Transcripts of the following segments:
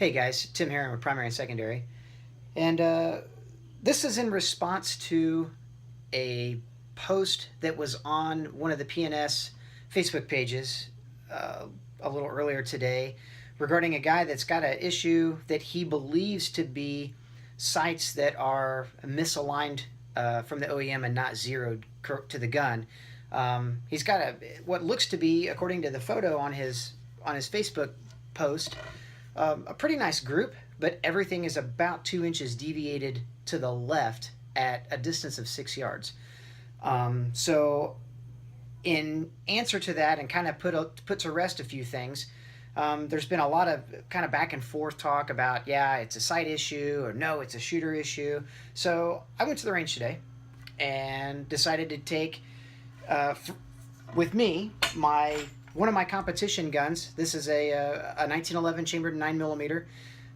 Hey guys, Tim Herron with Primary and Secondary. And this is in response to a post that was on one of the PNS Facebook pages a little earlier today regarding a guy that's got an issue that he believes to be sights that are misaligned from the OEM and not zeroed to the gun. He's got what looks to be, according to the photo on his Facebook post, a pretty nice group, but everything is about 2 inches deviated to the left at a distance of 6 yards. So, in answer to that, and kind of put to rest a few things, there's been a lot of kind of back and forth talk about, yeah, it's a sight issue, or no, it's a shooter issue. So I went to the range today and decided to take with me one of my competition guns. This is a 1911 chambered 9mm.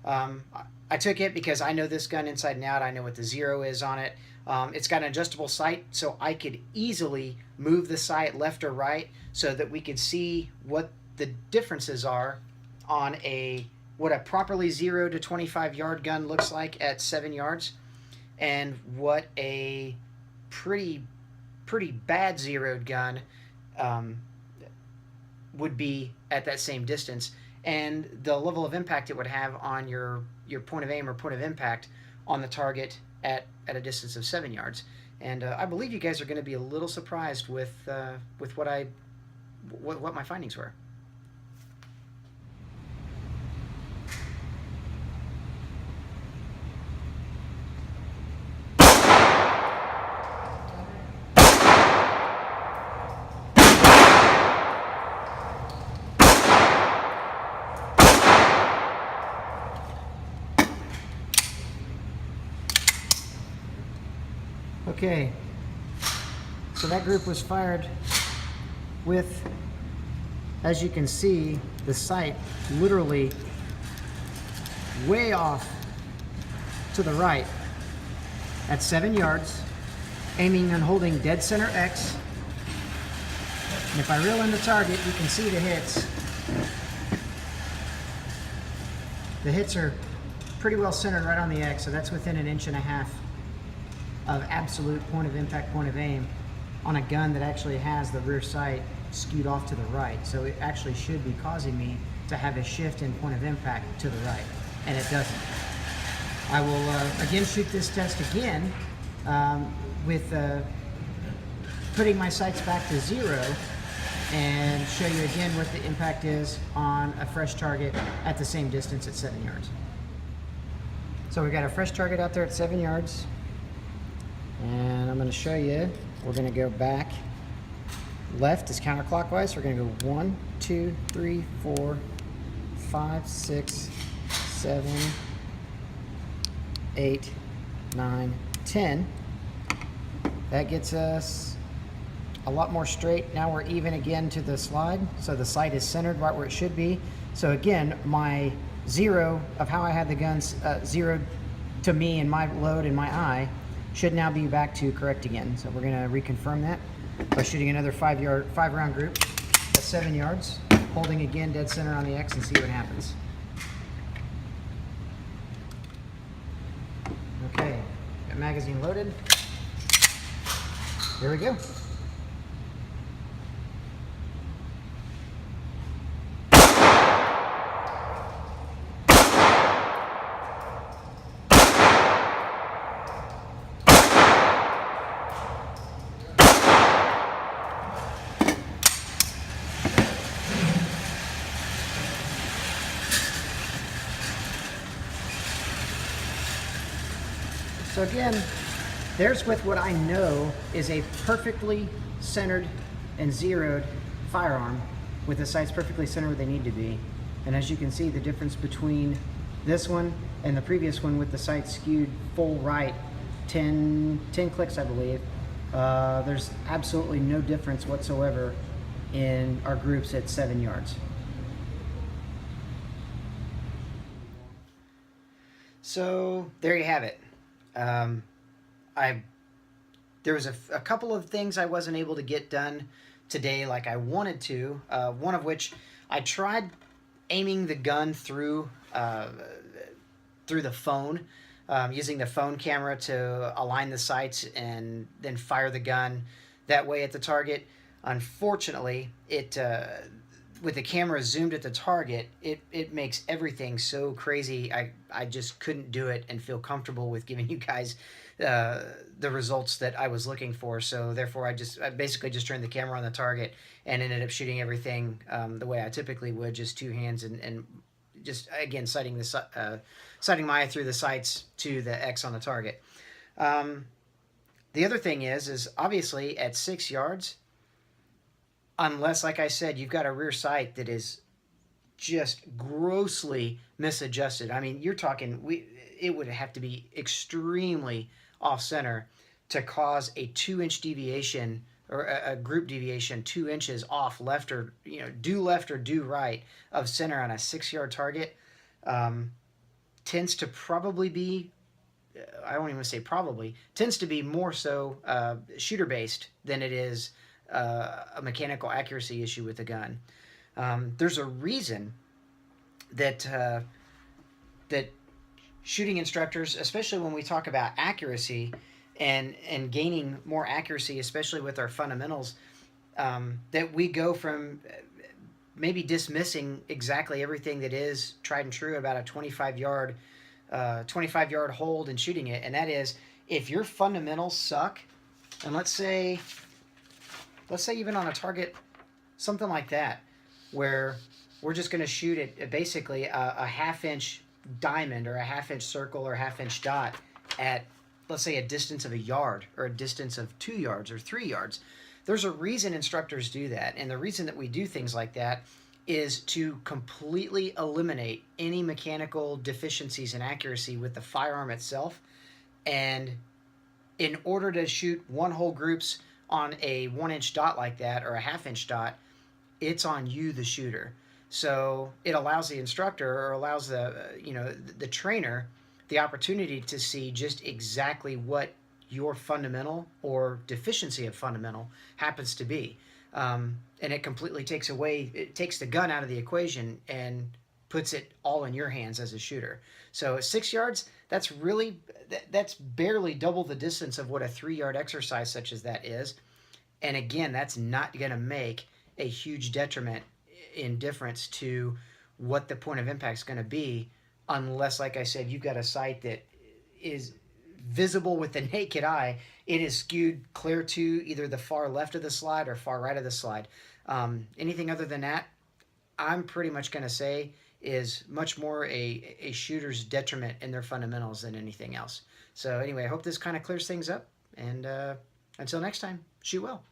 I took it because I know this gun inside and out. I know what the zero is on it. It's got an adjustable sight, so I could easily move the sight left or right so that we could see what the differences are on what a properly 0 to 25-yard gun looks like at 7 yards, and what a pretty bad zeroed gun would be at that same distance, and the level of impact it would have on your point of aim or point of impact on the target at a distance of 7 yards. And I believe you guys are going to be a little surprised with what my findings were. Okay, so that group was fired with, as you can see, the sight literally way off to the right at 7 yards, aiming and holding dead center X. And if I reel in the target, you can see the hits. The hits are pretty well centered right on the X, so that's within 1.5 inches of absolute point of impact, point of aim on a gun that actually has the rear sight skewed off to the right. So it actually should be causing me to have a shift in point of impact to the right, and it doesn't. I will again shoot this test again with putting my sights back to 0 and show you again what the impact is on a fresh target at the same distance at 7 yards. So we got a fresh target out there at 7 yards. And I'm going to show you, we're going to go back. Left is counterclockwise, so we're going to go 1, 2, 3, 4, 5, 6, 7, 8, 9, 10. That gets us a lot more straight. Now we're even again to the slide, so the sight is centered right where it should be. So again, my zero of how I had the guns zeroed to me and my load in my eye should now be back to correct again. So we're going to reconfirm that by shooting another 5-round group at 7 yards, holding again dead center on the X, and see what happens. Okay, got magazine loaded. Here we go. So again, there's with what I know is a perfectly centered and zeroed firearm with the sights perfectly centered where they need to be. And as you can see, the difference between this one and the previous one with the sights skewed full right, 10 clicks I believe, there's absolutely no difference whatsoever in our groups at 7 yards. So there you have it. There was a couple of things I wasn't able to get done today like I wanted to, one of which I tried aiming the gun through the phone, using the phone camera to align the sights and then fire the gun that way at the target. Unfortunately, it with the camera zoomed at the target, it makes everything so crazy. I just couldn't do it and feel comfortable with giving you guys the results that I was looking for. So therefore, I basically just turned the camera on the target and ended up shooting everything the way I typically would, just two hands and just again sighting my eye through the sights to the X on the target. Um, the other thing is obviously at 6 yards, unless, like I said, you've got a rear sight that is just grossly misadjusted. I mean, you're talking it would have to be extremely off center to cause a 2 inch deviation or a group deviation 2 inches off left or due left or due right of center on a 6 yard target. Um, Tends to probably be I don't even say probably tends to be more so shooter based than it is a mechanical accuracy issue with the gun. There's a reason that that shooting instructors, especially when we talk about accuracy and gaining more accuracy, especially with our fundamentals, that we go from maybe dismissing exactly everything that is tried and true about a 25 yard hold and shooting it, and that is if your fundamentals suck, and let's say even on a target something like that, where we're just going to shoot it basically a half-inch diamond or a half-inch circle or half-inch dot at, let's say, a distance of a yard or a distance of 2 yards or 3 yards. There's a reason instructors do that, and the reason that we do things like that is to completely eliminate any mechanical deficiencies in accuracy with the firearm itself. And in order to shoot one hole groups on a 1 inch dot like that or a half-inch dot, it's on you, the shooter. So it allows the instructor or allows the trainer the opportunity to see just exactly what your fundamental or deficiency of fundamental happens to be. And it completely takes the gun out of the equation and puts it all in your hands as a shooter. So at 6 yards, that's barely double the distance of what a 3 yard exercise such as that is. And again, that's not going to make a huge detriment in difference to what the point of impact is going to be, unless, like I said, you've got a sight that is visible with the naked eye. It is skewed clear to either the far left of the slide or far right of the slide. Anything other than that, I'm pretty much going to say is much more a shooter's detriment in their fundamentals than anything else. So anyway, I hope this kind of clears things up. And until next time, shoot well.